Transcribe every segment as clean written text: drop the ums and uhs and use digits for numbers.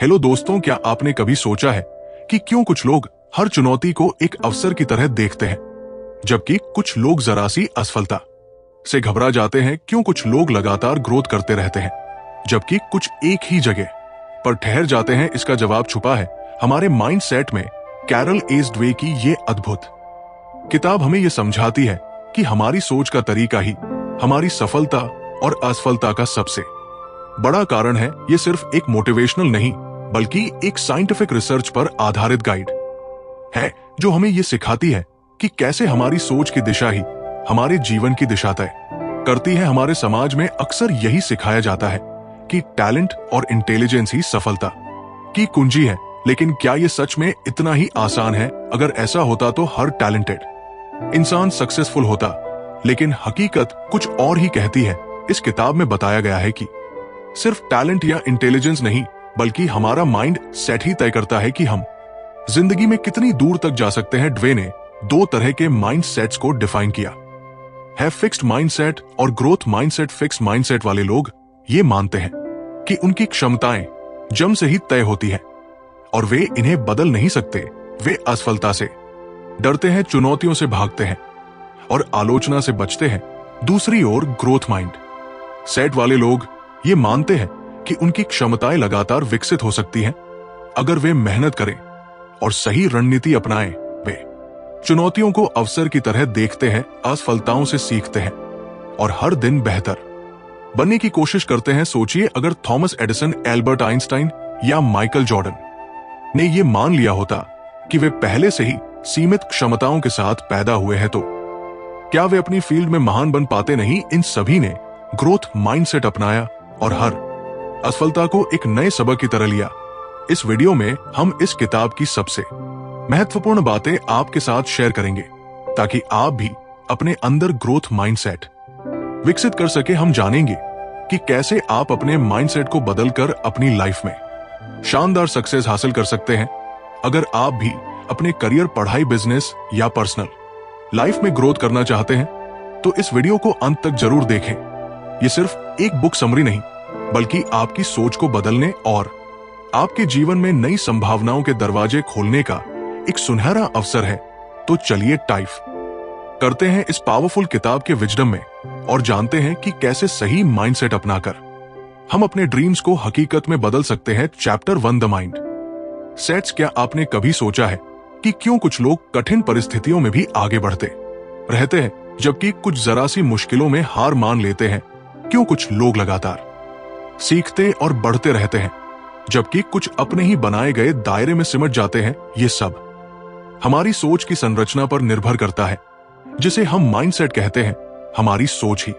Hello दोस्तों, क्या आपने कभी सोचा है कि क्यों कुछ लोग हर चुनौती को एक अवसर की तरह देखते हैं, जबकि कुछ लोग जरा सी असफलता से घबरा जाते हैं? क्यों कुछ लोग लगातार ग्रोथ करते रहते हैं, जबकि कुछ एक ही जगह पर ठहर जाते हैं? इसका जवाब छुपा है हमारे माइंडसेट में। कैरल एस ड्वे की ये अद्भुत किताब हमें यह समझाती है कि हमारी सोच का तरीका ही हमारी सफलता और असफलता का सबसे बड़ा कारण है। ये सिर्फ एक मोटिवेशनल नहीं, बल्कि एक साइंटिफिक रिसर्च पर आधारित गाइड है जो हमें यह सिखाती है कि कैसे हमारी सोच की दिशा ही हमारे जीवन की दिशा तय करती है। हमारे समाज में अक्सर यही सिखाया जाता है कि टैलेंट और इंटेलिजेंस ही सफलता की कुंजी है, लेकिन क्या यह सच में इतना ही आसान है? अगर ऐसा होता तो हर टैलेंटेड इंसान सक्सेसफुल होता, लेकिन हकीकत कुछ और ही कहती है। इस किताब में बताया गया है कि सिर्फ टैलेंट या इंटेलिजेंस नहीं, बल्कि हमारा माइंड सेट ही तय करता है कि हम जिंदगी में कितनी दूर तक जा सकते हैं। ड्वे ने दो तरह के माइंड सेट्स को डिफाइन किया है, फिक्स्ड माइंडसेट और ग्रोथ माइंडसेट। फिक्स्ड माइंडसेट वाले लोग ये मानते हैं कि उनकी क्षमताएं जन्म से ही तय होती है और वे इन्हें बदल नहीं सकते। वे असफलता से डरते हैं, चुनौतियों से भागते हैं और आलोचना से बचते हैं। दूसरी ओर ग्रोथ माइंड सेट वाले लोग ये मानते हैं कि उनकी क्षमताएं लगातार विकसित हो सकती हैं अगर वे मेहनत करें और सही रणनीति अपनाएं। वे चुनौतियों को अवसर की तरह देखते हैं, असफलताओं से सीखते हैं और हर दिन बेहतर बनने की कोशिश करते हैं। सोचिए, अगर थॉमस एडिसन, एल्बर्ट आइंस्टाइन या माइकल जॉर्डन ने यह मान लिया होता कि वे पहले से ही सीमित क्षमताओं के साथ पैदा हुए हैं, तो क्या वे अपनी फील्ड में महान बन पाते? नहीं, इन सभी ने ग्रोथ माइंडसेट अपनाया और हर असफलता को एक नए सबक की तरह लिया। इस वीडियो में हम इस किताब की सबसे महत्वपूर्ण बातें आपके साथ शेयर करेंगे ताकि आप भी अपने अंदर ग्रोथ माइंडसेट विकसित कर सके। हम जानेंगे कि कैसे आप अपने माइंडसेट को बदलकर अपनी लाइफ में शानदार सक्सेस हासिल कर सकते हैं। अगर आप भी अपने करियर, पढ़ाई, बिजनेस या पर्सनल लाइफ में ग्रोथ करना चाहते हैं तो इस वीडियो को अंत तक जरूर देखें। यह सिर्फ एक बुक समरी नहीं, बल्कि आपकी सोच को बदलने और आपके जीवन में नई संभावनाओं के दरवाजे खोलने का एक सुनहरा अवसर है। तो चलिए टाइप करते हैं इस पावरफुल किताब के विजडम में और जानते हैं कि कैसे सही माइंडसेट अपनाकर हम अपने ड्रीम्स को हकीकत में बदल सकते हैं। Chapter 1, the mind sets. क्या आपने कभी सोचा है कि क्यों कुछ लोग कठिन परिस्थितियों में भी आगे बढ़ते रहते हैं, जबकि कुछ जरा सी मुश्किलों में हार मान लेते हैं? क्यों कुछ लोग लगातार सीखते और बढ़ते रहते हैं, जबकि कुछ अपने ही बनाए गए दायरे में सिमट जाते हैं? ये सब हमारी सोच की संरचना पर निर्भर करता है, जिसे हम माइंडसेट कहते हैं। हमारी सोच ही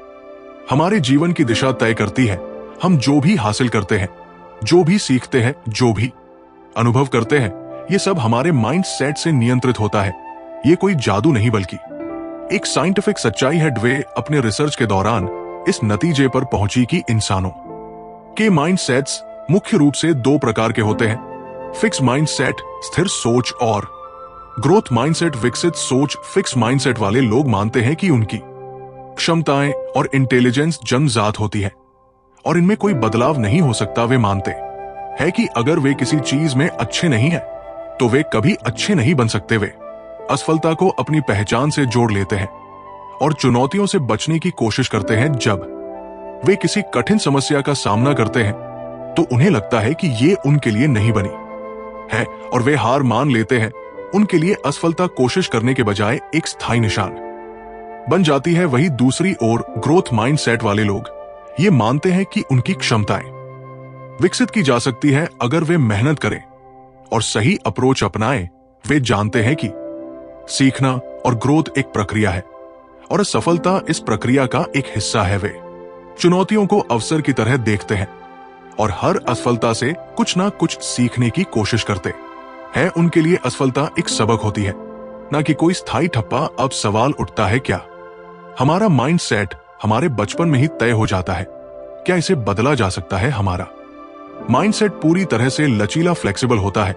हमारे जीवन की दिशा तय करती है। हम जो भी हासिल करते हैं, जो भी सीखते हैं, जो भी अनुभव करते हैं, ये सब हमारे माइंडसेट से नियंत्रित होता है। ये कोई जादू नहीं, बल्कि एक साइंटिफिक सच्चाई है। ड्वे अपने रिसर्च के दौरान इस नतीजे पर पहुंची कि इंसानों के माइंडसेट्स मुख्य रूप से दो प्रकार के होते हैं, फिक्स माइंडसेट, स्थिर सोच, और ग्रोथ माइंडसेट, विकसित सोच। फिक्स माइंडसेट वाले लोग मानते हैं कि उनकी क्षमताएं और इंटेलिजेंस जन्मजात होती है और इनमें कोई बदलाव नहीं हो सकता। वे मानते हैं कि अगर वे किसी चीज में अच्छे नहीं हैं, तो वे कभी अच्छे नहीं बन सकते। वे असफलता को अपनी पहचान से जोड़ लेते हैं और चुनौतियों से बचने की कोशिश करते हैं। जब वे किसी कठिन समस्या का सामना करते हैं तो उन्हें लगता है कि ये उनके लिए नहीं बनी है और वे हार मान लेते हैं। उनके लिए असफलता कोशिश करने के बजाय एक स्थायी निशान बन जाती है। वही दूसरी ओर ग्रोथ माइंडसेट वाले लोग ये मानते हैं कि उनकी क्षमताएं विकसित की जा सकती है अगर वे मेहनत करें और सही अप्रोच अपनाएं। वे जानते हैं कि सीखना और ग्रोथ एक प्रक्रिया है और सफलता इस प्रक्रिया का एक हिस्सा है। वे चुनौतियों को अवसर की तरह देखते हैं और हर असफलता से कुछ ना कुछ सीखने की कोशिश करते हैं। उनके लिए असफलता एक सबक होती है, ना कि कोई स्थायी ठप्पा। अब सवाल उठता है, क्या हमारा माइंडसेट हमारे बचपन में ही तय हो जाता है? क्या इसे बदला जा सकता है? हमारा माइंडसेट पूरी तरह से लचीला, फ्लेक्सिबल होता है।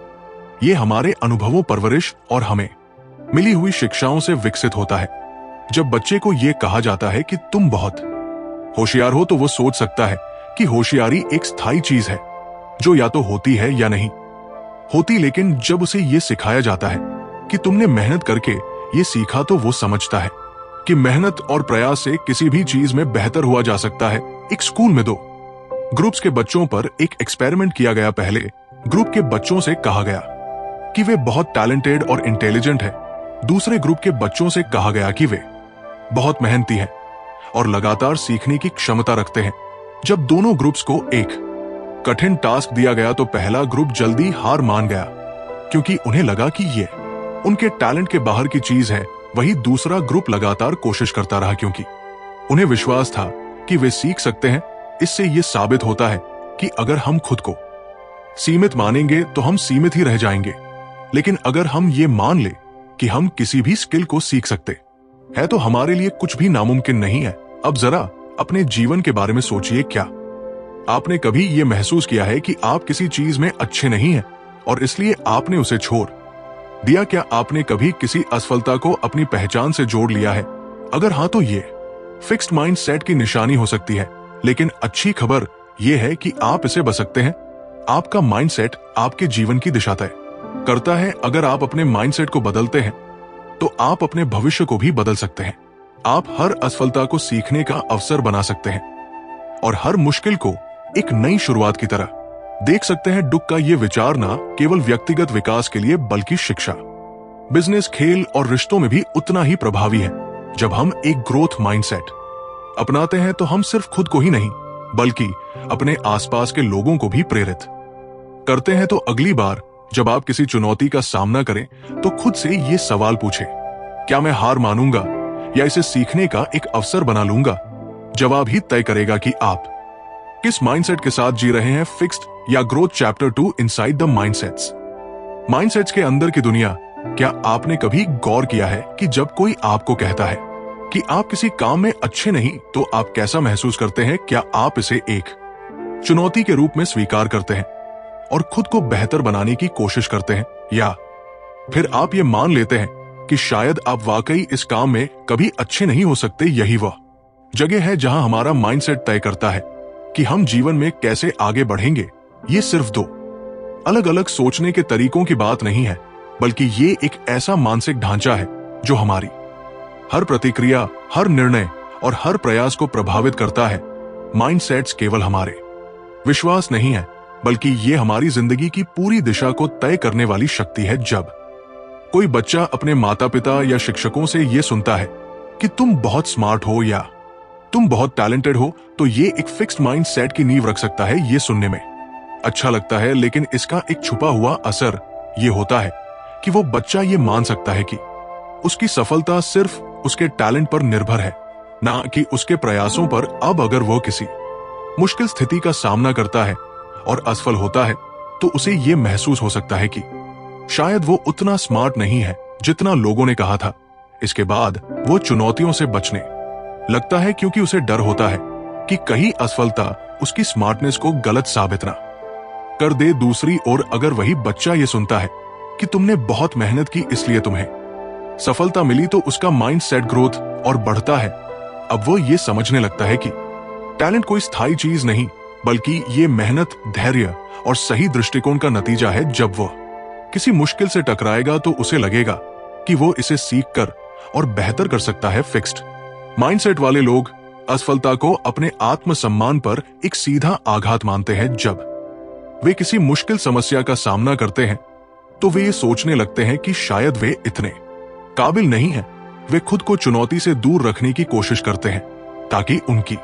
ये हमारे अनुभवों, परवरिश और हमें मिली हुई शिक्षाओं से विकसित होता है। जब बच्चे को यह कहा जाता है कि तुम बहुत होशियार हो, तो वो सोच सकता है कि होशियारी एक स्थायी चीज है, जो या तो होती है या नहीं होती, लेकिन जब उसे यह सिखाया जाता है कि तुमने मेहनत करके ये सीखा, तो वो समझता है कि मेहनत और प्रयास से किसी भी चीज में बेहतर हुआ जा सकता है। एक स्कूल में 2 ग्रुप्स के बच्चों पर एक एक्सपेरिमेंट किया गया। पहले ग्रुप के बच्चों से कहा गया कि वे बहुत टैलेंटेड और इंटेलिजेंट है। दूसरे ग्रुप के बच्चों से कहा गया कि वे बहुत मेहनती हैं और लगातार सीखने की क्षमता रखते हैं। जब दोनों ग्रुप्स को एक कठिन टास्क दिया गया तो पहला ग्रुप जल्दी हार मान गया, क्योंकि उन्हें लगा कि ये उनके टैलेंट के बाहर की चीज है। वही दूसरा ग्रुप लगातार कोशिश करता रहा, क्योंकि उन्हें विश्वास था कि वे सीख सकते हैं। इससे यह साबित होता है कि अगर हम खुद को सीमित मानेंगे तो हम सीमित ही रह जाएंगे, लेकिन अगर हम ये मान ले कि हम किसी भी स्किल को सीख सकते हैं तो हमारे लिए कुछ भी नामुमकिन नहीं है। अब जरा अपने जीवन के बारे में सोचिए, क्या आपने कभी यह महसूस किया है कि आप किसी चीज में अच्छे नहीं हैं और इसलिए आपने उसे छोड़ दिया? क्या आपने कभी किसी असफलता को अपनी पहचान से जोड़ लिया है? अगर हाँ, तो ये फिक्स्ड माइंड सेट की निशानी हो सकती है, लेकिन अच्छी खबर यह है कि आप इसे बच सकते हैं। आपका माइंडसेट आपके जीवन की दिशा तय करता है। अगर आप अपने माइंडसेट को बदलते हैं तो आप अपने भविष्य को भी बदल सकते हैं। आप हर असफलता को सीखने का अवसर बना सकते हैं और हर मुश्किल को एक नई शुरुआत की तरह देख सकते हैं। डुक का यह विचार न केवल व्यक्तिगत विकास के लिए बल्कि शिक्षा, बिजनेस, खेल और रिश्तों में भी उतना ही प्रभावी है। जब हम एक ग्रोथ माइंडसेट अपनाते हैं तो हम सिर्फ खुद को ही नहीं बल्कि अपने आसपास के लोगों को भी प्रेरित करते हैं। तो अगली बार जब आप किसी चुनौती का सामना करें तो खुद से ये सवाल पूछें, क्या मैं हार मानूंगा या इसे सीखने का एक अवसर बना लूंगा? जवाब ही तय करेगा कि आप किस माइंडसेट के साथ जी रहे हैं। फिक्स्ड या growth chapter 2 inside the mindsets. Mindsets के अंदर की दुनिया। क्या आपने कभी गौर किया है कि जब कोई आपको कहता है कि आप किसी काम में अच्छे नहीं तो आप कैसा महसूस करते हैं? क्या आप इसे एक चुनौती के रूप में स्वीकार करते हैं और खुद को बेहतर बनाने की कोशिश करते हैं, या फिर आप ये मान लेते हैं कि शायद आप वाकई इस काम में कभी अच्छे नहीं हो सकते? यही वह जगह है जहां हमारा माइंडसेट तय करता है कि हम जीवन में कैसे आगे बढ़ेंगे। ये सिर्फ 2 अलग अलग सोचने के तरीकों की बात नहीं है, बल्कि ये एक ऐसा मानसिक ढांचा है जो हमारी हर प्रतिक्रिया, हर निर्णय और हर प्रयास को प्रभावित करता है। माइंडसेट्स केवल हमारे विश्वास नहीं है, बल्कि ये हमारी जिंदगी की पूरी दिशा को तय करने वाली शक्ति है। जब कोई बच्चा अपने माता पिता या शिक्षकों से यह सुनता है कि तुम बहुत स्मार्ट हो या तुम बहुत टैलेंटेड हो, तो ये एक फिक्स्ड माइंड सेट की नींव रख सकता है। ये सुनने में अच्छा लगता है, लेकिन इसका एक छुपा हुआ असर ये होता है कि वो बच्चा ये मान सकता है कि उसकी सफलता सिर्फ उसके टैलेंट पर निर्भर है, ना कि उसके प्रयासों पर। अब अगर वो किसी मुश्किल स्थिति का सामना करता है और असफल होता है तो उसे यह महसूस हो सकता है कि शायद वो उतना स्मार्ट नहीं है जितना लोगों ने कहा था। इसके बाद वो चुनौतियों से बचने लगता है, क्योंकि उसे डर होता है कि कहीं असफलता उसकी स्मार्टनेस को गलत साबित ना कर दे। दूसरी ओर अगर वही बच्चा ये सुनता है कि तुमने बहुत मेहनत की इसलिए तुम्हें सफलता मिली, तो उसका माइंड सेट ग्रोथ और बढ़ता है। अब वो ये समझने लगता है कि टैलेंट कोई स्थायी चीज नहीं, बल्कि ये मेहनत, धैर्य और सही दृष्टिकोण का नतीजा है। जब वो किसी मुश्किल से टकराएगा तो उसे लगेगा कि वो इसे सीख कर और बेहतर कर सकता है। फिक्स्ड माइंडसेट वाले लोग असफलता को अपने आत्मसम्मान पर एक सीधा आघात मानते हैं। जब वे किसी मुश्किल समस्या का सामना करते हैं तो वे ये सोचने लगते हैं कि शायद वे इतने काबिल नहीं हैं। वे खुद को चुनौती से दूर रखने की कोशिश करते हैं ताकि उनकी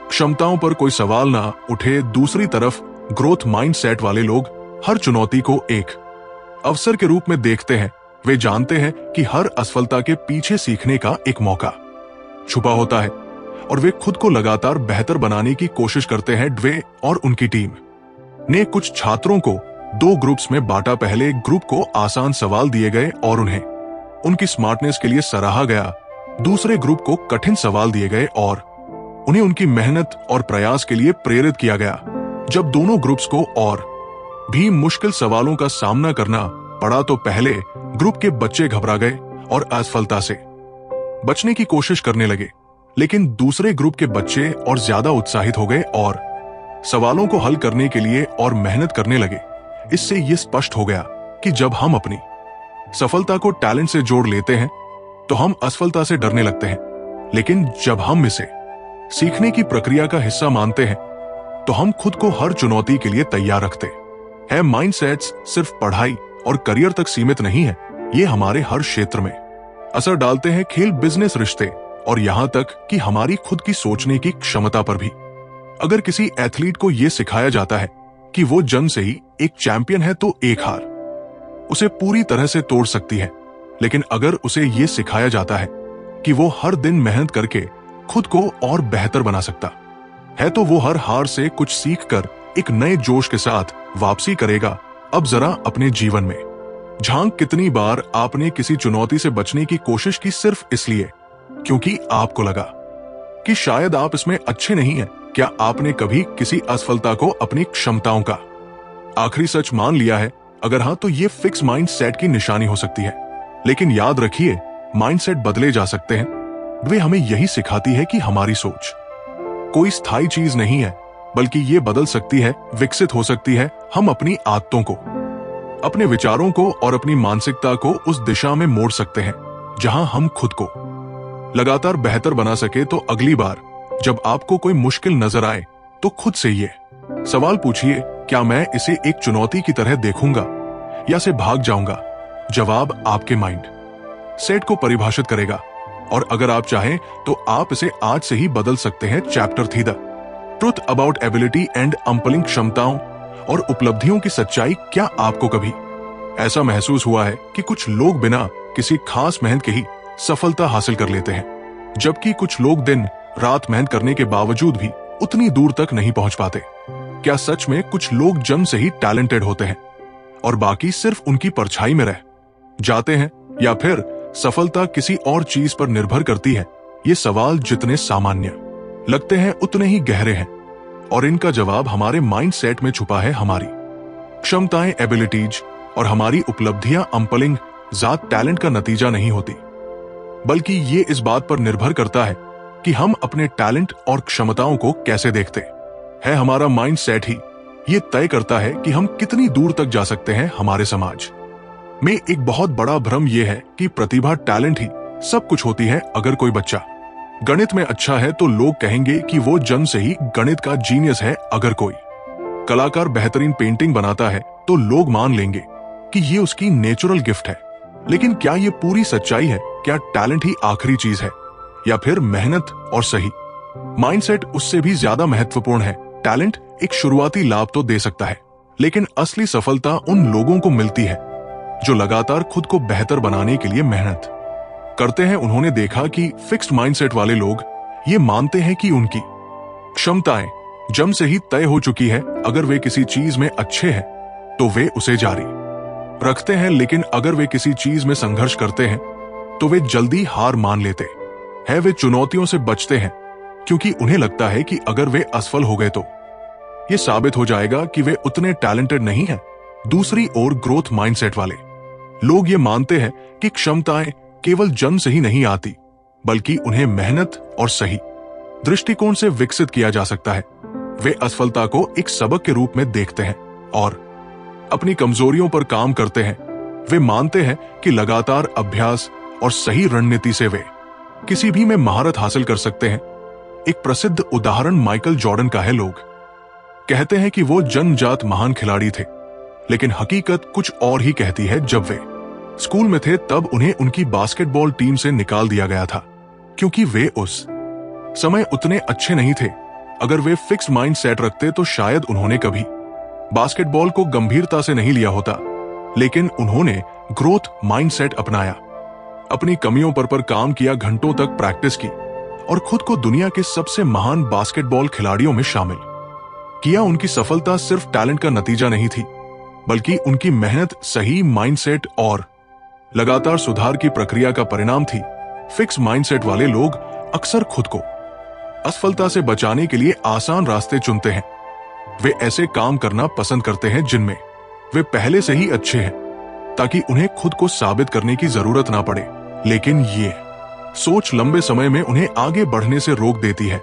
क्षमताओं पर कोई सवाल ना उठे। दूसरी तरफ ग्रोथ माइंडसेट वाले लोग हर चुनौती को एक अवसर के रूप में देखते हैं। वे जानते हैं कि हर असफलता के पीछे सीखने का एक मौका छुपा होता है और वे खुद को लगातार बेहतर बनाने की कोशिश करते हैं। ड्वे और उनकी टीम ने कुछ छात्रों को 2 ग्रुप्स में बांटा। पहले ग्रुप को आसान सवाल दिए गए और उन्हें उनकी स्मार्टनेस के लिए सराहा गया। दूसरे ग्रुप को कठिन सवाल दिए गए और उन्हें उनकी मेहनत और प्रयास के लिए प्रेरित किया गया। जब दोनों ग्रुप्स को और भी मुश्किल सवालों का सामना करना पड़ा तो पहले ग्रुप के बच्चे घबरा गए और असफलता से बचने की कोशिश करने लगे, लेकिन दूसरे ग्रुप के बच्चे और ज्यादा उत्साहित हो गए और सवालों को हल करने के लिए और मेहनत करने लगे। इससे यह स्पष्ट हो गया कि जब हम अपनी सफलता को टैलेंट से जोड़ लेते हैं तो हम असफलता से डरने लगते हैं, लेकिन जब हम इसे सीखने की प्रक्रिया का हिस्सा मानते हैं तो हम खुद को हर चुनौती के लिए तैयार रखते हैं। माइंडसेट्स सिर्फ पढ़ाई और करियर तक सीमित नहीं है, ये हमारे हर क्षेत्र में असर डालते हैं, खेल, बिजनेस, रिश्ते और यहां तक कि हमारी खुद की सोचने की क्षमता पर भी। अगर किसी एथलीट को यह सिखाया जाता है कि वो जन्म से ही एक चैंपियन है तो एक हार उसे पूरी तरह से तोड़ सकती है, लेकिन अगर उसे यह सिखाया जाता है कि वो हर दिन मेहनत करके खुद को और बेहतर बना सकता है तो वो हर हार से कुछ सीखकर एक नए जोश के साथ वापसी करेगा। अब जरा अपने जीवन में झांक, कितनी बार आपने किसी चुनौती से बचने की कोशिश की सिर्फ इसलिए क्योंकि आपको लगा कि शायद आप इसमें अच्छे नहीं हैं? क्या आपने कभी किसी असफलता को अपनी क्षमताओं का आखिरी सच मान लिया है? अगर हां तो ये फिक्स माइंडसेट की निशानी हो सकती है। लेकिन याद रखिए, माइंडसेट बदले जा सकते हैं। वे हमें यही सिखाती है कि हमारी सोच कोई स्थायी चीज नहीं है, बल्कि ये बदल सकती है, विकसित हो सकती है। हम अपनी आदतों को, अपने विचारों को और अपनी मानसिकता को उस दिशा में मोड़ सकते हैं जहां हम खुद को लगातार बेहतर बना सके। तो अगली बार जब आपको कोई मुश्किल नजर आए तो खुद से ये सवाल पूछिए, क्या मैं इसे एक चुनौती की तरह देखूंगा या से भाग जाऊंगा? जवाब आपके माइंड सेट को परिभाषित करेगा और अगर आप चाहें तो आप इसे आज से ही बदल सकते हैं। Chapter 3 the truth about ability and अंपलिंग, क्षमताओं और उपलब्धियों की सच्चाई। क्या आपको कभी ऐसा महसूस हुआ है कि कुछ लोग बिना किसी खास मेहनत के ही सफलता हासिल कर लेते हैं, जबकि कुछ लोग दिन रात मेहनत करने के बावजूद भी उतनी दूर तक नहीं पहुंच पाते? क्या सच में कुछ लोग जन्म से ही टैलेंटेड होते हैं और बाकी सिर्फ उनकी परछाई में रह जाते हैं, या फिर सफलता किसी और चीज पर निर्भर करती है? ये सवाल जितने सामान्य लगते हैं उतने ही गहरे हैं और इनका जवाब हमारे माइंडसेट में छुपा है। हमारी क्षमताएं, एबिलिटीज और हमारी उपलब्धियां अंपलिंग जात टैलेंट का नतीजा नहीं होती, बल्कि ये इस बात पर निर्भर करता है कि हम अपने टैलेंट और क्षमताओं को कैसे देखते हैं। हमारा माइंडसेट ही ये तय करता है कि हम कितनी दूर तक जा सकते हैं। हमारे समाज में एक बहुत बड़ा भ्रम यह है कि प्रतिभा, टैलेंट ही सब कुछ होती है। अगर कोई बच्चा गणित में अच्छा है तो लोग कहेंगे कि वो जन्म से ही गणित का जीनियस है। अगर कोई कलाकार बेहतरीन पेंटिंग बनाता है तो लोग मान लेंगे कि ये उसकी नेचुरल गिफ्ट है। लेकिन क्या ये पूरी सच्चाई है? क्या टैलेंट ही आखिरी चीज है या फिर मेहनत और सही माइंडसेट उससे भी ज्यादा महत्वपूर्ण है? टैलेंट एक शुरुआती लाभ तो दे सकता है, लेकिन असली सफलता उन लोगों को मिलती है जो लगातार खुद को बेहतर बनाने के लिए मेहनत करते हैं। उन्होंने देखा कि फिक्स्ड माइंडसेट वाले लोग ये मानते हैं कि उनकी क्षमताएं जन्म से ही तय हो चुकी है। अगर वे किसी चीज में अच्छे हैं तो वे उसे जारी रखते हैं, लेकिन अगर वे किसी चीज में संघर्ष करते हैं तो वे जल्दी हार मान लेते हैं। वे चुनौतियों से बचते हैं क्योंकि उन्हें लगता है कि अगर वे असफल हो गए तो यह साबित हो जाएगा कि वे उतने टैलेंटेड नहीं हैं। दूसरी ओर ग्रोथ माइंडसेट वाले लोग ये मानते हैं कि क्षमताएं केवल जन्म से ही नहीं आती, बल्कि उन्हें मेहनत और सही दृष्टिकोण से विकसित किया जा सकता है। वे असफलता को एक सबक के रूप में देखते हैं और अपनी कमजोरियों पर काम करते हैं। वे मानते हैं कि लगातार अभ्यास और सही रणनीति से वे किसी भी में महारत हासिल कर सकते हैं। एक प्रसिद्ध उदाहरण माइकल जॉर्डन का है। लोग कहते हैं कि वो जन्मजात महान खिलाड़ी थे, लेकिन हकीकत कुछ और ही कहती है। जब वे स्कूल में थे तब उन्हें उनकी बास्केटबॉल टीम से निकाल दिया गया था क्योंकि वे उस समय उतने अच्छे नहीं थे। अगर वे फिक्स्ड माइंड सेट रखते तो शायद उन्होंने कभी बास्केटबॉल को गंभीरता से नहीं लिया होता, लेकिन उन्होंने ग्रोथ माइंडसेट अपनाया, अपनी कमियों पर काम किया, घंटों तक प्रैक्टिस की और खुद को दुनिया के सबसे महान बास्केटबॉल खिलाड़ियों में शामिल किया। उनकी सफलता सिर्फ टैलेंट का नतीजा नहीं थी, बल्कि उनकी मेहनत, सही माइंडसेट और लगातार सुधार की प्रक्रिया का परिणाम थी। फिक्स माइंडसेट वाले लोग अक्सर खुद को असफलता से बचाने के लिए आसान रास्ते चुनते हैं। वे ऐसे काम करना पसंद करते हैं जिनमें वे पहले से ही अच्छे हैं, ताकि उन्हें खुद को साबित करने की जरूरत ना पड़े। लेकिन ये सोच लंबे समय में उन्हें आगे बढ़ने से रोक देती है।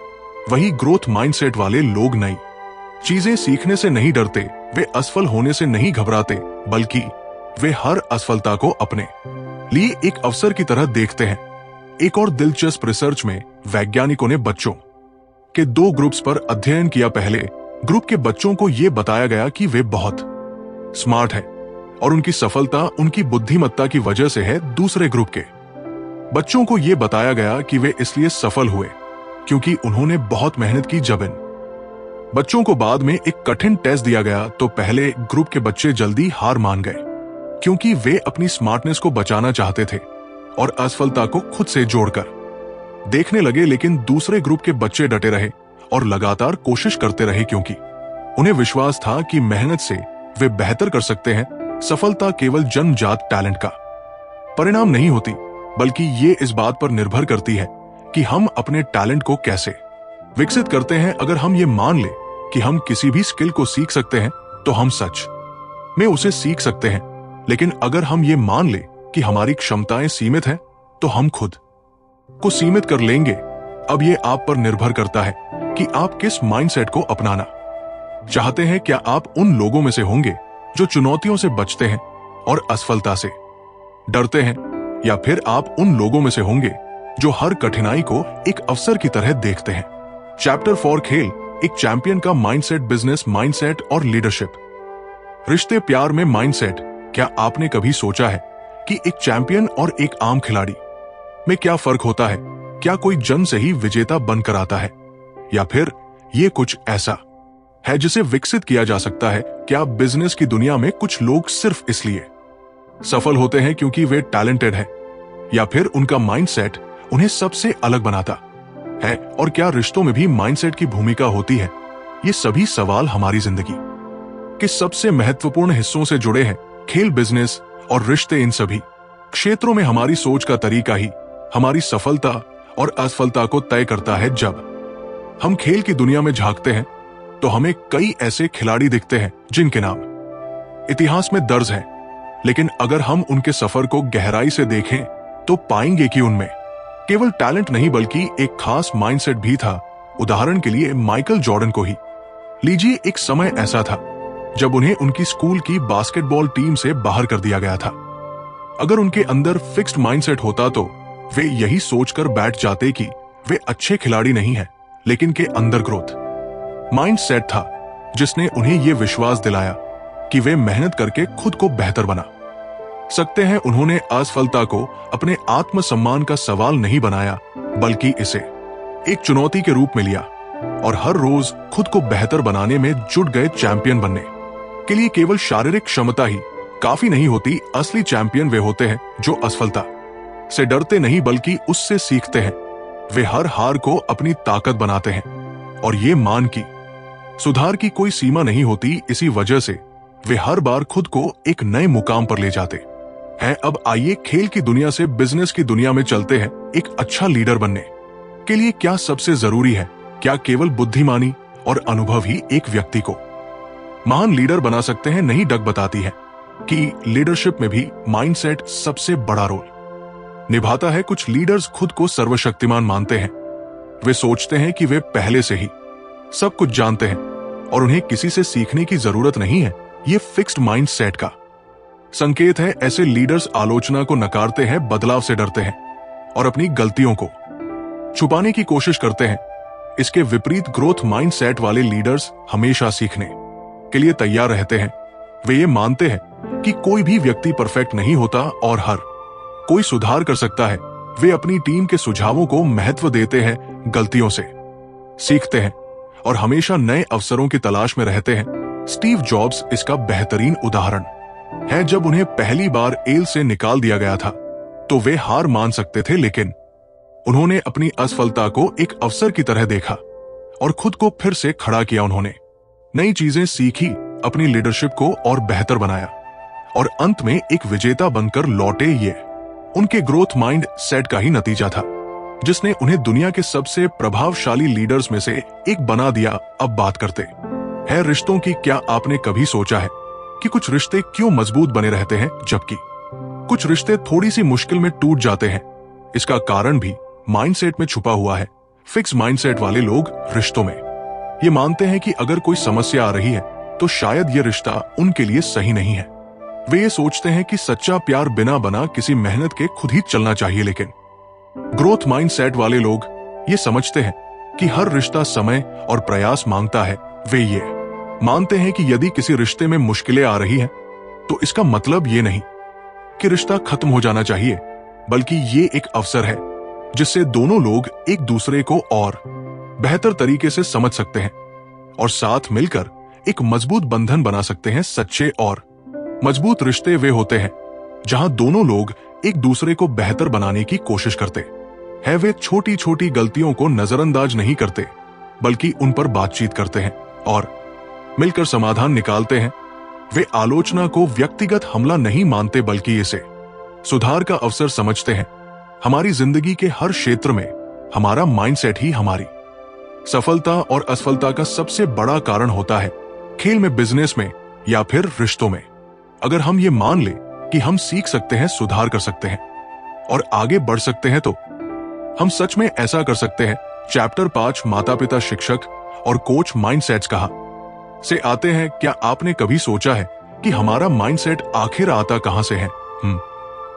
वही ग्रोथ माइंडसेट वाले लोग नई चीजें सीखने से नहीं डरते, वे असफल होने से नहीं घबराते, बल्कि वे हर असफलता को अपने लिए एक अवसर की तरह देखते हैं। एक और दिलचस्प रिसर्च में वैज्ञानिकों ने बच्चों के 2 ग्रुप्स पर अध्ययन किया। पहले ग्रुप के बच्चों को यह बताया गया कि वे बहुत स्मार्ट हैं और उनकी सफलता उनकी बुद्धिमत्ता की वजह से है। दूसरे ग्रुप के बच्चों को यह बताया गया कि वे इसलिए सफल हुए क्योंकि उन्होंने बहुत मेहनत की। जब इन बच्चों को बाद में एक कठिन टेस्ट दिया गया तो पहले ग्रुप के बच्चे जल्दी हार मान गए क्योंकि वे अपनी स्मार्टनेस को बचाना चाहते थे और असफलता को खुद से जोड़कर देखने लगे। लेकिन दूसरे ग्रुप के बच्चे डटे रहे और लगातार कोशिश करते रहे क्योंकि उन्हें विश्वास था कि मेहनत से वे बेहतर कर सकते हैं। सफलता केवल जन्मजात टैलेंट का परिणाम नहीं होती, बल्कि ये इस बात पर निर्भर करती है कि हम अपने टैलेंट को कैसे विकसित करते हैं। अगर हम ये मान ले कि हम किसी भी स्किल को सीख सकते हैं तो हम सच में उसे सीख सकते हैं। लेकिन अगर हम ये मान ले कि हमारी क्षमताएं सीमित हैं तो हम खुद को सीमित कर लेंगे। अब ये आप पर निर्भर करता है कि आप किस माइंडसेट को अपनाना चाहते हैं। क्या आप उन लोगों में से होंगे जो चुनौतियों से बचते हैं और असफलता से डरते हैं, या फिर आप उन लोगों में से होंगे जो हर कठिनाई को एक अवसर की तरह देखते हैं। चैप्टर 4 खेल, एक चैंपियन का माइंडसेट, बिजनेस माइंडसेट और लीडरशिप। रिश्ते प्यार में माइंडसेट। क्या आपने कभी सोचा है कि एक चैंपियन और एक आम खिलाड़ी में क्या फर्क होता है? क्या कोई जन्म से ही विजेता बनकर आता है, या फिर ये कुछ ऐसा है जिसे विकसित किया जा सकता है? क्या बिजनेस की दुनिया में कुछ लोग सिर्फ इसलिए सफल होते हैं क्योंकि वे टैलेंटेड हैं, या फिर उनका माइंडसेट उन्हें सबसे अलग बनाता है? और क्या रिश्तों में भी माइंडसेट की भूमिका होती है? ये सभी सवाल हमारी जिंदगी के सबसे महत्वपूर्ण हिस्सों से जुड़े हैं। खेल, बिजनेस और रिश्ते, इन सभी क्षेत्रों में हमारी सोच का तरीका ही हमारी सफलता और असफलता को तय करता है। जब हम खेल की दुनिया में झांकते हैं तो हमें कई ऐसे खिलाड़ी दिखते हैं जिनके नाम इतिहास में दर्ज हैं, लेकिन अगर हम उनके सफर को गहराई से देखें तो पाएंगे कि उनमें केवल टैलेंट नहीं बल्कि एक खास माइंडसेट भी था। उदाहरण के लिए माइकल जॉर्डन को ही लीजिए। एक समय ऐसा था जब उन्हें उनकी स्कूल की बास्केटबॉल टीम से बाहर कर दिया गया था। अगर उनके अंदर फिक्स्ड माइंडसेट होता तो वे यही सोचकर बैठ जाते कि वे अच्छे खिलाड़ी नहीं हैं, लेकिन के अंदर ग्रोथ माइंडसेट था जिसने उन्हें यह विश्वास दिलाया कि वे मेहनत करके खुद को बेहतर बना सकते हैं। उन्होंने असफलता को अपने आत्मसम्मान का सवाल नहीं बनाया, बल्कि इसे एक चुनौती के रूप में लिया और हर रोज खुद को बेहतर बनाने में जुट गए। चैंपियन बनने के लिए केवल शारीरिक क्षमता ही काफी नहीं होती। असली चैंपियन वे होते हैं जो असफलता से डरते नहीं बल्कि उससे सीखते हैं। वे हर हार को अपनी ताकत बनाते हैं और ये मान की सुधार की कोई सीमा नहीं होती। इसी वजह से वे हर बार खुद को एक नए मुकाम पर ले जाते हैं। अब आइए खेल की दुनिया से बिजनेस की दुनिया में चलते हैं। एक अच्छा लीडर बनने के लिए क्या सबसे जरूरी है? क्या केवल बुद्धिमानी और अनुभव ही एक व्यक्ति को महान लीडर बना सकते हैं? नहीं, डग बताती है कि लीडरशिप में भी माइंडसेट सबसे बड़ा रोल निभाता है। कुछ लीडर्स खुद को सर्वशक्तिमान मानते हैं। वे सोचते हैं कि वे पहले से ही सब कुछ जानते हैं और उन्हें किसी से सीखने की जरूरत नहीं है। ये फिक्स्ड माइंडसेट का संकेत है। ऐसे लीडर्स आलोचना को नकारते हैं, बदलाव से डरते हैं और अपनी गलतियों को छुपाने की कोशिश करते हैं। इसके विपरीत ग्रोथ माइंडसेट वाले लीडर्स हमेशा सीखने के लिए तैयार रहते हैं। वे ये मानते हैं कि कोई भी व्यक्ति परफेक्ट नहीं होता और हर कोई सुधार कर सकता है। वे अपनी टीम के सुझावों को महत्व देते हैं, गलतियों से सीखते हैं और हमेशा नए अवसरों की तलाश में रहते हैं। स्टीव जॉब्स इसका बेहतरीन उदाहरण है। जब उन्हें पहली बार एल से निकाल दिया गया था तो वे हार मान सकते थे, लेकिन उन्होंने अपनी असफलता को एक अवसर की तरह देखा और खुद को फिर से खड़ा किया। उन्होंने नई चीजें सीखी, अपनी लीडरशिप को और बेहतर बनाया और अंत में एक विजेता बनकर लौटे। ये उनके ग्रोथ माइंड सेट का ही नतीजा था जिसने उन्हें दुनिया के सबसे प्रभावशाली लीडर्स में से एक बना दिया। अब बात करते हैं रिश्तों की। क्या आपने कभी सोचा है कि कुछ रिश्ते क्यों मजबूत बने रहते हैं जबकि कुछ रिश्ते थोड़ी सी मुश्किल में टूट जाते हैं? इसका कारण भी माइंडसेट में छुपा हुआ है। फिक्स माइंडसेट वाले लोग रिश्तों में ये मानते हैं कि अगर कोई समस्या आ रही है तो शायद ये रिश्ता उनके लिए सही नहीं है। वे ये सोचते हैं कि सच्चा प्यार बिना बना किसी मेहनत के खुद ही चलना चाहिए। लेकिन ग्रोथ माइंडसेट वाले लोग ये समझते हैं कि हर रिश्ता समय और प्रयास मांगता है। वे ये मानते हैं कि यदि किसी रिश्ते में मुश्किलें आ रही हैं तो इसका मतलब ये नहीं कि रिश्ता खत्म हो जाना चाहिए, बल्कि ये एक अवसर है जिससे दोनों लोग एक दूसरे को और बेहतर तरीके से समझ सकते हैं और साथ मिलकर एक मजबूत बंधन बना सकते हैं। सच्चे और मजबूत रिश्ते वे होते हैं जहां दोनों लोग एक दूसरे को बेहतर बनाने की कोशिश करते हैं। वे छोटी छोटी गलतियों को नजरअंदाज नहीं करते, बल्कि उन पर बातचीत करते हैं और मिलकर समाधान निकालते हैं। वे आलोचना को व्यक्तिगत हमला नहीं मानते, बल्कि इसे सुधार का अवसर समझते हैं। हमारी जिंदगी के हर क्षेत्र में हमारा माइंडसेट ही हमारी सफलता और असफलता का सबसे बड़ा कारण होता है, खेल में, बिजनेस में या फिर रिश्तों में। अगर हम ये मान ले कि हम सीख सकते हैं, सुधार कर सकते हैं और आगे बढ़ सकते हैं तो हम सच में ऐसा कर सकते हैं। चैप्टर 5 माता पिता, शिक्षक और कोच माइंडसेट्स कहा से आते हैं। क्या आपने कभी सोचा है कि हमारा माइंडसेट आखिर आता कहां से है?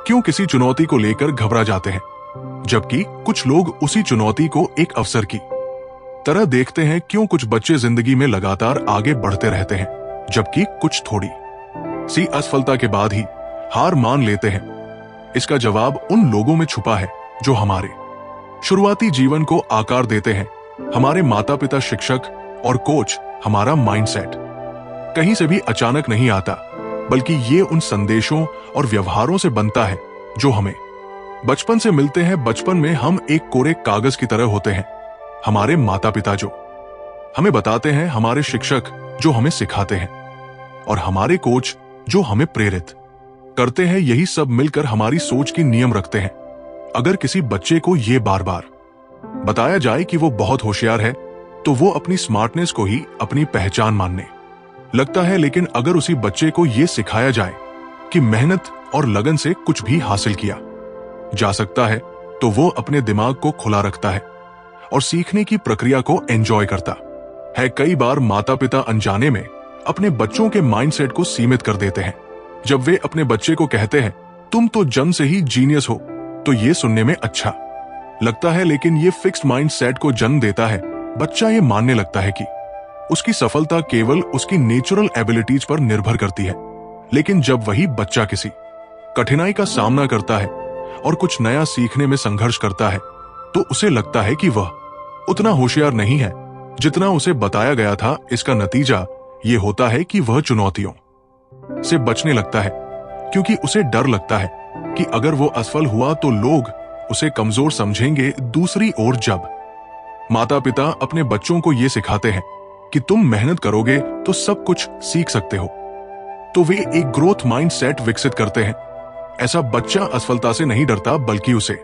क्यों किसी चुनौती को लेकर घबरा जाते हैं, जबकि कुछ लोग उसी चुनौती को एक अवसर की तरह देखते हैं? क्यों कुछ बच्चे जिंदगी में लगातार आगे बढ़ते रहते हैं, जबकि कुछ थोड़ी सी असफलता के बाद ही हार मान लेते हैं? इसका जवाब उन लोगों में छुपा है जो हमारे शुरुआती जीवन को आकार देते हैं। हमारे माता पिता, शिक्षक और कोच हमारा माइंडसेट कहीं से भी अचानक नहीं आता, बल्कि ये उन संदेशों और व्यवहारों से बनता है जो हमें बचपन से मिलते हैं। बचपन में हम एक कोरे कागज की तरह होते हैं। हमारे माता पिता जो हमें बताते हैं, हमारे शिक्षक जो हमें सिखाते हैं और हमारे कोच जो हमें प्रेरित करते हैं, यही सब मिलकर हमारी सोच की नियम रखते हैं। अगर किसी बच्चे को यह बार बार बताया जाए कि वो बहुत होशियार है, तो वो अपनी स्मार्टनेस को ही अपनी पहचान मानने लगता है। लेकिन अगर उसी बच्चे को यह सिखाया जाए कि मेहनत और लगन से कुछ भी हासिल किया जा सकता है, तो वो अपने दिमाग को खुला रखता है और सीखने की प्रक्रिया को एंजॉय करता है। कई बार माता पिता अनजाने में अपने बच्चों के माइंडसेट को सीमित कर देते हैं। जब वे अपने बच्चे को कहते हैं, तुम तो जन्म से ही जीनियस हो, तो ये सुनने में अच्छा लगता है, लेकिन ये फिक्स्ड माइंडसेट को जन्म देता है। बच्चा ये मानने लगता है कि उसकी सफलता केवल उसकी नेचुरल एबिलिटीज पर निर्भर करती है। लेकिन जब वही बच्चा किसी कठिनाई का सामना करता है और कुछ नया सीखने में संघर्ष करता है, तो उसे लगता है कि वह उतना होशियार नहीं है जितना उसे बताया गया था। इसका नतीजा ये होता है कि वह चुनौतियों से बचने लगता है, क्योंकि उसे डर लगता है कि अगर वो असफल हुआ तो लोग उसे कमजोर समझेंगे। दूसरी ओर, जब माता पिता अपने बच्चों को ये सिखाते हैं कि तुम मेहनत करोगे तो सब कुछ सीख सकते हो, तो वे एक ग्रोथ माइंडसेट विकसित करते हैं। ऐसा बच्चा असफलता से नहीं डरता, बल्कि उसे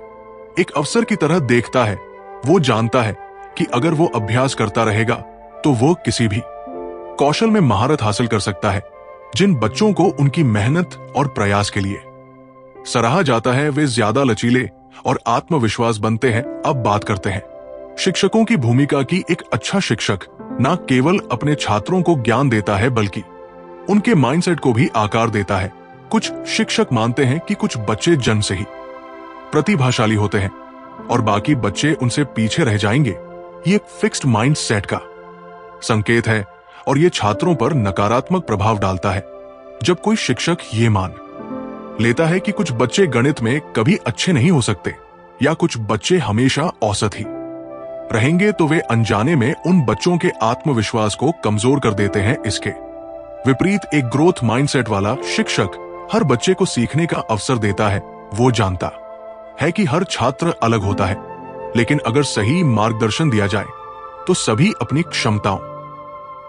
एक अवसर की तरह देखता है। वो जानता है कि अगर वो अभ्यास करता रहेगा तो वो किसी भी कौशल में महारत हासिल कर सकता है। जिन बच्चों को उनकी मेहनत और प्रयास के लिए सराहा जाता है, वे ज्यादा लचीले और आत्मविश्वास बनते हैं। अब बात करते हैं शिक्षकों की भूमिका की। एक अच्छा शिक्षक न केवल अपने छात्रों को ज्ञान देता है, बल्कि उनके माइंडसेट को भी आकार देता है। कुछ शिक्षक मानते हैं कि कुछ बच्चे जन्म से ही प्रतिभाशाली होते हैं और बाकी बच्चे उनसे पीछे रह जाएंगे। ये फिक्स्ड माइंडसेट का संकेत है और ये छात्रों पर नकारात्मक प्रभाव डालता है। जब कोई शिक्षक ये मान लेता है कि कुछ बच्चे गणित में कभी अच्छे नहीं हो सकते या कुछ बच्चे हमेशा औसत ही रहेंगे, तो वे अनजाने में उन बच्चों के आत्मविश्वास को कमजोर कर देते हैं। इसके विपरीत एक ग्रोथ माइंडसेट वाला शिक्षक हर बच्चे को सीखने का अवसर देता है। वो जानता है कि हर छात्र अलग होता है, लेकिन अगर सही मार्गदर्शन दिया जाए तो सभी अपनी क्षमताओं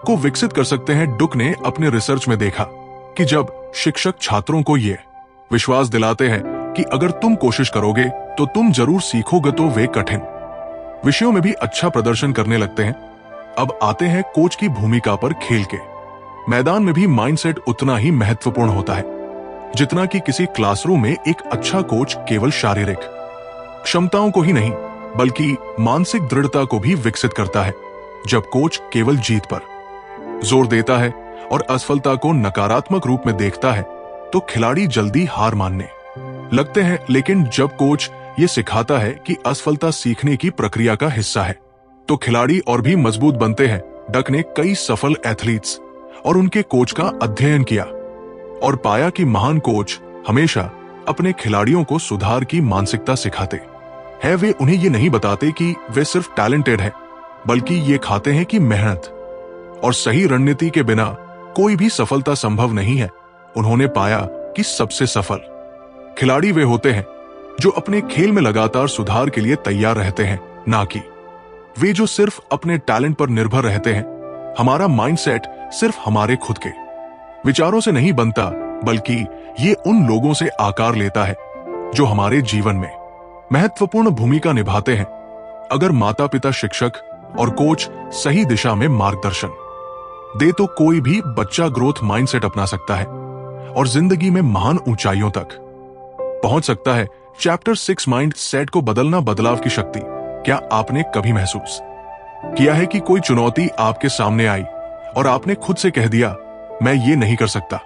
को विकसित कर सकते हैं। डुक ने अपने रिसर्च में देखा कि जब शिक्षक छात्रों को यह विश्वास दिलाते हैं कि अगर तुम कोशिश करोगे तो तुम जरूर सीखोगे, तो वे कठिन विषयों में भी अच्छा प्रदर्शन करने लगते हैं। अब आते हैं कोच की भूमिका पर। खेल के मैदान में भी माइंडसेट उतना ही महत्वपूर्ण होता है जितना कि किसी क्लासरूम में। एक अच्छा कोच केवल शारीरिक क्षमताओं को ही नहीं, बल्कि मानसिक दृढ़ता को भी विकसित करता है। जब कोच केवल जीत पर जोर देता है और असफलता को नकारात्मक रूप में देखता है तो खिलाड़ी जल्दी हार मानने लगते हैं। लेकिन जब कोच ये सिखाता है कि असफलता सीखने की प्रक्रिया का हिस्सा है तो खिलाड़ी और भी मजबूत बनते हैं। डक ने कई सफल एथलीट्स और उनके कोच का अध्ययन किया और पाया कि महान कोच हमेशा अपने खिलाड़ियों को सुधार की मानसिकता सिखाते हैं। वे उन्हें ये नहीं बताते कि वे सिर्फ टैलेंटेड हैं, बल्कि ये खाते हैं कि मेहनत और सही रणनीति के बिना कोई भी सफलता संभव नहीं है। उन्होंने पाया कि सबसे सफल खिलाड़ी वे होते हैं जो अपने खेल में लगातार सुधार के लिए तैयार रहते हैं, ना कि वे जो सिर्फ अपने टैलेंट पर निर्भर रहते हैं। हमारा माइंडसेट सिर्फ हमारे खुद के विचारों से नहीं बनता, बल्कि ये उन लोगों से आकार लेता है जो हमारे जीवन में महत्वपूर्ण भूमिका निभाते हैं। अगर माता पिता, शिक्षक और कोच सही दिशा में मार्गदर्शन दे तो कोई भी बच्चा ग्रोथ माइंडसेट अपना सकता है और जिंदगी में महान ऊंचाइयों तक पहुंच सकता है। चैप्टर 6 माइंड सेट को बदलना, बदलाव की शक्ति। क्या आपने कभी महसूस किया है कि कोई चुनौती आपके सामने आई और आपने खुद से कह दिया, मैं ये नहीं कर सकता?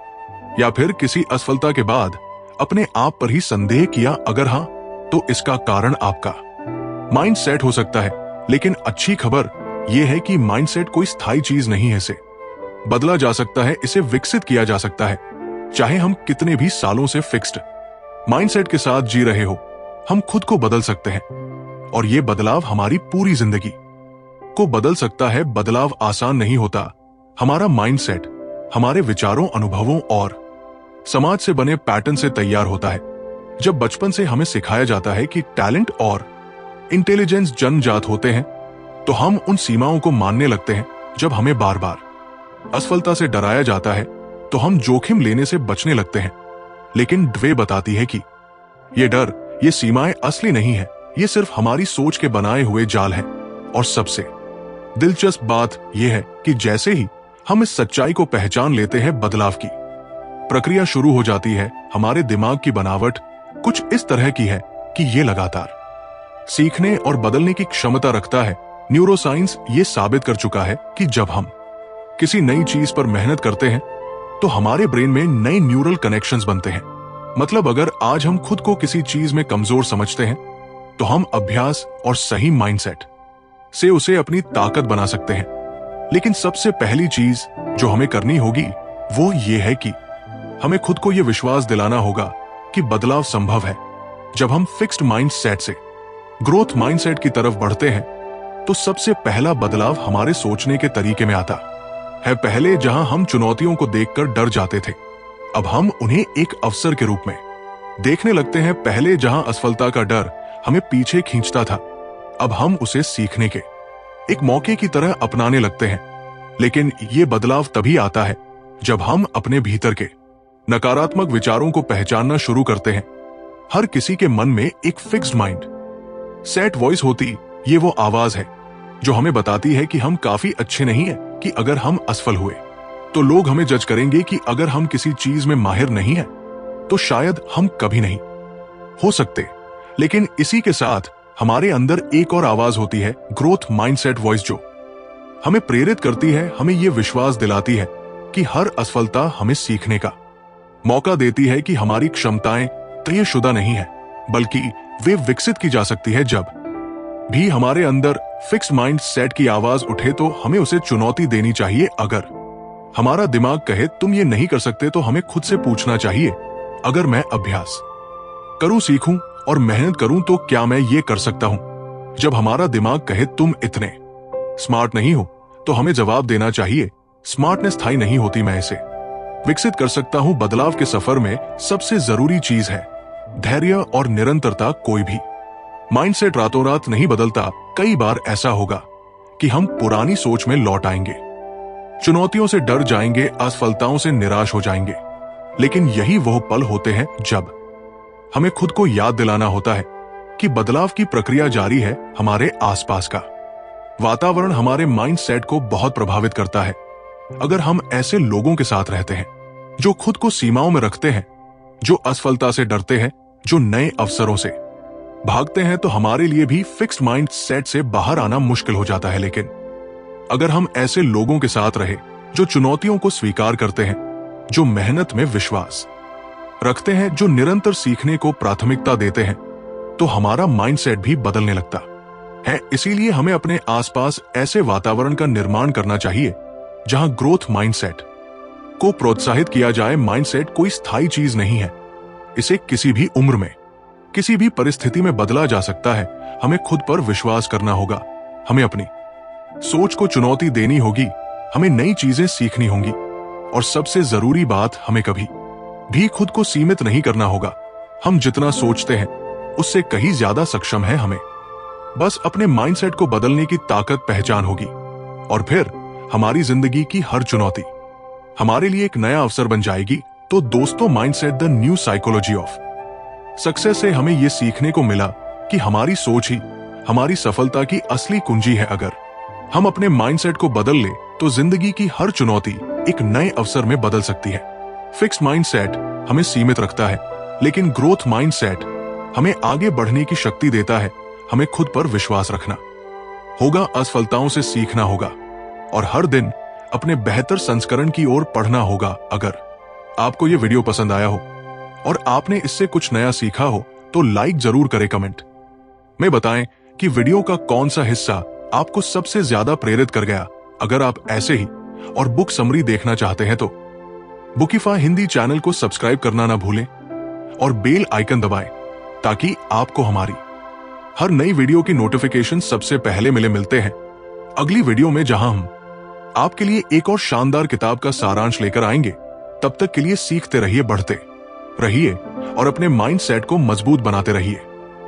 या फिर किसी असफलता के बाद अपने आप पर ही संदेह किया? अगर हां, तो इसका कारण आपका माइंड सेट हो सकता है। लेकिन अच्छी खबर यह है कि माइंड सेट कोई स्थायी चीज नहीं है। इसे बदला जा सकता है, इसे विकसित किया जा सकता है। चाहे हम कितने भी सालों से फिक्स्ड माइंडसेट के साथ जी रहे हो, हम खुद को बदल सकते हैं और यह बदलाव हमारी पूरी जिंदगी को बदल सकता है। बदलाव आसान नहीं होता। हमारा माइंडसेट हमारे विचारों, अनुभवों और समाज से बने पैटर्न से तैयार होता है। जब बचपन से हमें सिखाया जाता है कि टैलेंट और इंटेलिजेंस जन्मजात होते हैं, तो हम उन सीमाओं को मानने लगते हैं। जब हमें बार बार असफलता से डराया जाता है, तो हम जोखिम लेने से बचने लगते हैं। लेकिन ड्वे बताती है कि ये डर, ये सीमाएं असली नहीं है, ये सिर्फ हमारी सोच के बनाए हुए जाल है। और सबसे दिलचस्प बात यह है कि जैसे ही हम इस सच्चाई को पहचान लेते हैं, बदलाव की प्रक्रिया शुरू हो जाती है। हमारे दिमाग की बनावट कुछ इस तरह की है कि ये लगातार सीखने और बदलने की क्षमता रखता है। न्यूरोसाइंस ये साबित कर चुका है कि जब हम किसी नई चीज पर मेहनत करते हैं, तो हमारे ब्रेन में नए न्यूरल कनेक्शंस बनते हैं। मतलब अगर आज हम खुद को किसी चीज में कमजोर समझते हैं, तो हम अभ्यास और सही माइंडसेट से उसे अपनी ताकत बना सकते हैं। लेकिन सबसे पहली चीज जो हमें करनी होगी वो ये है कि हमें खुद को यह विश्वास दिलाना होगा कि बदलाव संभव है। जब हम फिक्स्ड माइंडसेट से ग्रोथ माइंडसेट की तरफ बढ़ते हैं, तो सबसे पहला बदलाव हमारे सोचने के तरीके में आता है। पहले जहां हम चुनौतियों को देखकर डर जाते थे, अब हम उन्हें एक अवसर के रूप में देखने लगते हैं। पहले जहां असफलता का डर हमें पीछे खींचता था, अब हम उसे सीखने के एक मौके की तरह अपनाने लगते हैं। लेकिन यह बदलाव तभी आता है जब हम अपने भीतर के नकारात्मक विचारों को पहचानना शुरू करते हैं। हर किसी के मन में एक फिक्स्ड माइंड सेट वॉइस होती, ये वो आवाज है जो हमें बताती है कि हम काफी अच्छे नहीं हैं, कि अगर हम असफल हुए तो लोग हमें जज करेंगे, कि अगर हम किसी चीज में माहिर नहीं हैं, तो शायद हम कभी नहीं हो सकते। लेकिन इसी के साथ हमारे अंदर एक और आवाज होती है, ग्रोथ माइंडसेट वॉइस, जो हमें प्रेरित करती है, हमें यह विश्वास दिलाती है कि हर असफलता हमें सीखने का मौका देती है, कि हमारी क्षमताएं तयशुदा नहीं है, बल्कि वे विकसित की जा सकती है। जब भी हमारे अंदर फिक्स्ड माइंड सेट की आवाज उठे, तो हमें उसे चुनौती देनी चाहिए। अगर हमारा दिमाग कहे तुम ये नहीं कर सकते, तो हमें खुद से पूछना चाहिए, अगर मैं अभ्यास करूं, सीखूं और मेहनत करूं, तो क्या मैं ये कर सकता हूं? जब हमारा दिमाग कहे तुम इतने स्मार्ट नहीं हो, तो हमें जवाब देना चाहिए, स्मार्टनेस स्थायी नहीं होती, मैं इसे विकसित कर सकता हूं। बदलाव के सफर में सबसे जरूरी चीज है धैर्य और निरंतरता। कोई भी माइंडसेट रातों रात नहीं बदलता। कई बार ऐसा होगा कि हम पुरानी सोच में लौट आएंगे, चुनौतियों से डर जाएंगे, असफलताओं से निराश हो जाएंगे। लेकिन यही वह पल होते हैं जब हमें खुद को याद दिलाना होता है कि बदलाव की प्रक्रिया जारी है। हमारे आसपास का वातावरण हमारे माइंडसेट को बहुत प्रभावित करता है। अगर हम ऐसे लोगों के साथ रहते हैं जो खुद को सीमाओं में रखते हैं, जो असफलता से डरते हैं, जो नए अवसरों से भागते हैं, तो हमारे लिए भी फिक्स्ड माइंड सेट से बाहर आना मुश्किल हो जाता है। लेकिन अगर हम ऐसे लोगों के साथ रहे जो चुनौतियों को स्वीकार करते हैं, जो मेहनत में विश्वास रखते हैं, जो निरंतर सीखने को प्राथमिकता देते हैं, तो हमारा माइंडसेट भी बदलने लगता है। इसीलिए हमें अपने आसपास ऐसे वातावरण का निर्माण करना चाहिए जहां ग्रोथ माइंडसेट को प्रोत्साहित किया जाए। माइंडसेट कोई स्थायी चीज नहीं है, इसे किसी भी उम्र में, किसी भी परिस्थिति में बदला जा सकता है। हमें खुद पर विश्वास करना होगा, हमें अपनी सोच को चुनौती देनी होगी, हमें नई चीजें सीखनी होंगी, और सबसे जरूरी बात, हमें कभी भी खुद को सीमित नहीं करना होगा। हम जितना सोचते हैं उससे कहीं ज्यादा सक्षम हैं। हमें बस अपने माइंडसेट को बदलने की ताकत पहचान होगी, और फिर हमारी जिंदगी की हर चुनौती हमारे लिए एक नया अवसर बन जाएगी। तो दोस्तों, mindset the new psychology of success से हमें यह सीखने को मिला कि हमारी सोच ही हमारी सफलता की असली कुंजी है। अगर हम अपने माइंडसेट को बदल ले तो जिंदगी की हर चुनौती एक नए अवसर में बदल सकती है। फिक्स्ड माइंडसेट हमें सीमित रखता है, लेकिन ग्रोथ माइंडसेट हमें आगे बढ़ने की शक्ति देता है। हमें खुद पर विश्वास रखना होगा, असफलताओं से सीखना होगा, और हर दिन अपने बेहतर संस्करण की ओर पढ़ना होगा। अगर आपको यह वीडियो पसंद आया हो और आपने इससे कुछ नया सीखा हो तो लाइक जरूर करें, कमेंट में बताएं कि वीडियो का कौन सा हिस्सा आपको सबसे ज्यादा प्रेरित कर गया। अगर आप ऐसे ही और बुक समरी देखना चाहते हैं तो बुकीफाई हिंदी चैनल को सब्सक्राइब करना ना भूलें और बेल आइकन दबाएं ताकि आपको हमारी हर नई वीडियो की नोटिफिकेशन सबसे पहले मिलते हैं। अगली वीडियो में जहां हम आपके लिए एक और शानदार किताब का सारांश लेकर आएंगे, तब तक के लिए सीखते रहिए, बढ़ते रहिए और अपने माइंडसेट को मजबूत बनाते रहिए।